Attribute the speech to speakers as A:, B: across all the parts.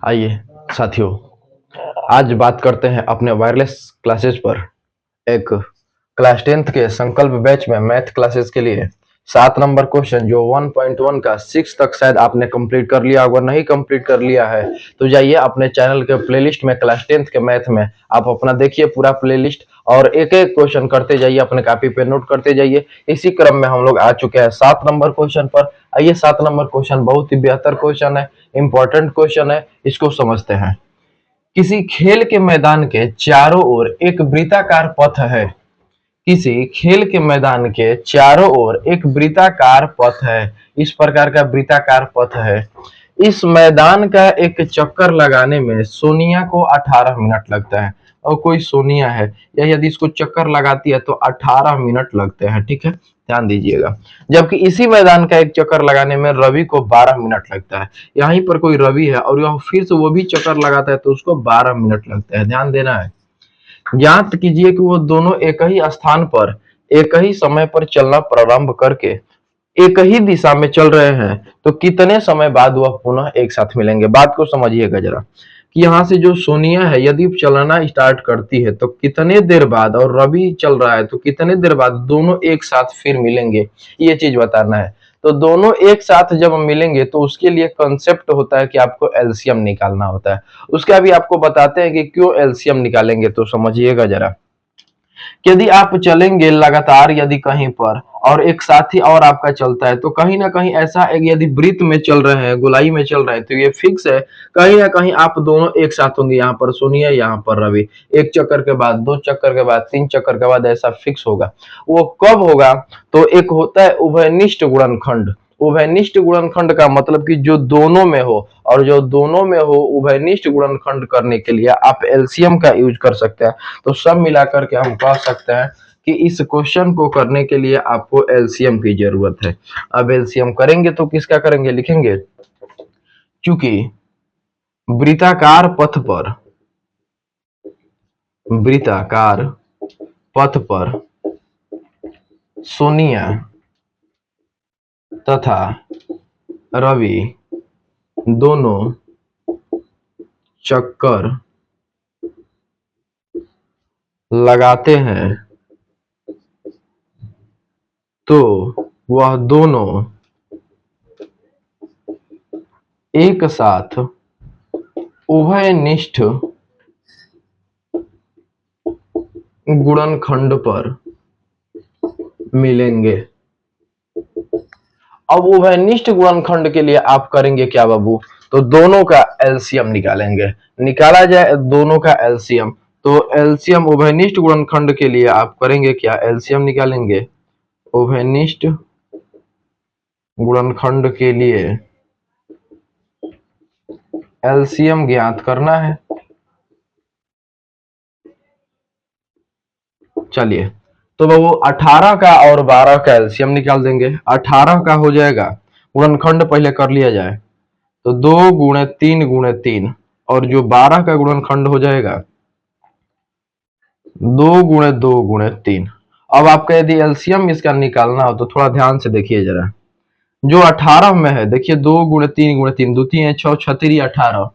A: आइए साथियों, आज बात करते हैं अपने वायरलेस क्लासेस पर। एक क्लास 10th के संकल्प बैच में मैथ क्लासेस के लिए 7 नंबर क्वेश्चन जो 1.1 का 6 तक शायद आपने कंप्लीट कर लिया। अगर नहीं कंप्लीट कर लिया है तो जाइए अपने चैनल के प्लेलिस्ट में क्लास 10th के मैथ में आप अपना देखिए पूरा प्लेलिस्ट और एक एक क्वेश्चन करते जाइए, अपने कॉपी पे नोट करते जाइए। इसी क्रम में हम लोग आ चुके हैं 7 नंबर क्वेश्चन पर। आइए 7 नंबर क्वेश्चन बहुत ही बेहतर क्वेश्चन है, इंपॉर्टेंट क्वेश्चन है, इसको समझते हैं। किसी खेल के मैदान के चारों ओर एक वृत्ताकार पथ है। किसी खेल के मैदान के चारों ओर एक वृत्ताकार पथ है। इस प्रकार का वृत्ताकार पथ है। इस मैदान का एक चक्कर लगाने में सोनिया को 18 मिनट लगता है। और कोई सोनिया है या यदि इसको चक्कर लगाती है तो 18 मिनट लगते हैं। ठीक है, ध्यान दीजिएगा। जबकि इसी मैदान का एक चक्कर लगाने में रवि को 12 मिनट लगता है। यहीं पर कोई रवि है और यह फिर से वो भी चक्कर लगाता है तो उसको 12 मिनट लगता है। ध्यान देना है। ज्ञात कीजिए कि वो दोनों एक ही स्थान पर एक ही समय पर चलना प्रारंभ करके एक ही दिशा में चल रहे हैं तो कितने समय बाद वह पुनः एक साथ मिलेंगे। बात को समझिएगा जरा कि यहाँ से जो सोनिया है यदि चलना स्टार्ट करती है तो कितने देर बाद, और रवि चल रहा है तो कितने देर बाद दोनों एक साथ फिर मिलेंगे, ये चीज बताना है। तो दोनों एक साथ जब मिलेंगे तो उसके लिए कॉन्सेप्ट होता है कि आपको एलसीएम निकालना होता है। उसके अभी आपको बताते हैं कि क्यों एलसीएम निकालेंगे, तो समझिएगा जरा। यदि आप चलेंगे लगातार यदि कहीं पर और एक साथी और आपका चलता है तो कहीं ना कहीं ऐसा है, यदि वृत्त में चल रहे हैं, गोलाई में चल रहे हैं तो ये फिक्स है कहीं ना कहीं आप दोनों एक साथ होंगे। यहाँ पर सोनिया, यहाँ पर रवि। एक चक्कर के बाद, 2 चक्कर के बाद, 3 चक्कर के बाद ऐसा फिक्स होगा। वो कब होगा? तो एक होता है उभयनिष्ठ गुणनखंड। उभयनिष्ठ गुणनखंड का मतलब कि जो दोनों में हो, और जो दोनों में हो उभयनिष्ठ गुणनखंड करने के लिए आप एलसीएम का यूज कर सकते हैं। तो सब मिलाकर के हम कह सकते हैं कि इस क्वेश्चन को करने के लिए आपको एलसीएम की जरूरत है। अब एलसीएम करेंगे तो किसका करेंगे, लिखेंगे। क्योंकि वृत्ताकार पथ पर सोनिया तथा रवि दोनों चक्कर लगाते हैं तो वह दोनों एक साथ उभयनिष्ठ गुणनखंड पर मिलेंगे। अब उभयनिष्ठ गुणनखंड के लिए आप करेंगे क्या बाबू? तो दोनों का एलसीएम निकालेंगे। निकाला जाए दोनों का एलसीएम, तो एलसीएम उभयनिष्ठ गुणनखंड के लिए आप करेंगे क्या? एलसीएम निकालेंगे। उभयनिष्ठ गुणनखंड के लिए एलसीएम ज्ञात करना है। चलिए, तो वो 18 का और 12 का एलसीएम निकाल देंगे। 18 का हो जाएगा, गुणनखंड पहले कर लिया जाए, तो 2 गुणे 3 गुणे 3, और जो 12 का गुणनखंड हो जाएगा 2 गुणे 2 गुणे 3। अब आपका यदि एलसीएम इसका निकालना हो तो थोड़ा ध्यान से देखिए जरा। जो 18 में है, देखिए 2 गुणे 3 गुणे 3, 2 3 6 6 18।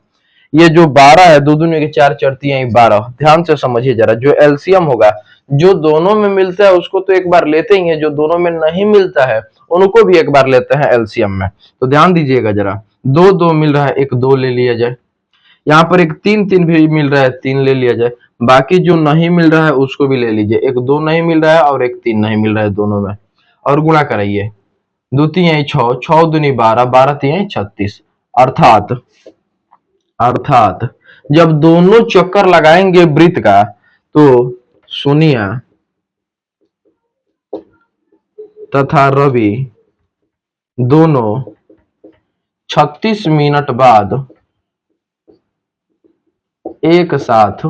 A: ये जो 12 है, 2 दूनी के 4 4 3 12। ध्यान से समझिए जरा। जो एलसीएम होगा, जो दोनों में मिलता है उसको तो एक बार लेते ही है, जो दोनों में नहीं मिलता है उनको भी एक बार लेते हैं एलसीएम में। तो ध्यान दीजिएगा जरा। 2 2 मिल रहा है, एक 2 ले लिया जाए। यहाँ पर एक 3 3 भी मिल रहा है, 3 ले लिया जाए। बाकी जो नहीं मिल रहा है उसको भी ले लीजिए। एक 2 नहीं मिल रहा है और एक 3 नहीं मिल रहा है दोनों में, और गुणा कराइए। 2 3 6, 6 दूनी 12, 12 3 36। अर्थात जब दोनों चक्कर लगाएंगे वृत्त का तो सोनिया तथा रवि दोनों 36 मिनट बाद एक साथ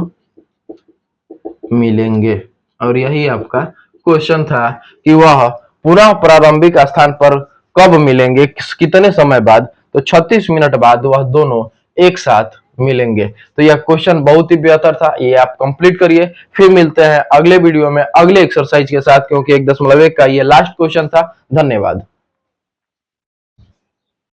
A: मिलेंगे। और यही आपका क्वेश्चन था कि वह पुनः प्रारंभिक स्थान पर कब मिलेंगे, कितने समय बाद? तो 36 मिनट बाद वह दोनों एक साथ मिलेंगे। तो यह क्वेश्चन बहुत ही बेहतर था, ये आप कंप्लीट करिए। फिर मिलते हैं अगले वीडियो में अगले एक्सरसाइज के साथ, क्योंकि 1.1 का ये लास्ट क्वेश्चन था। धन्यवाद।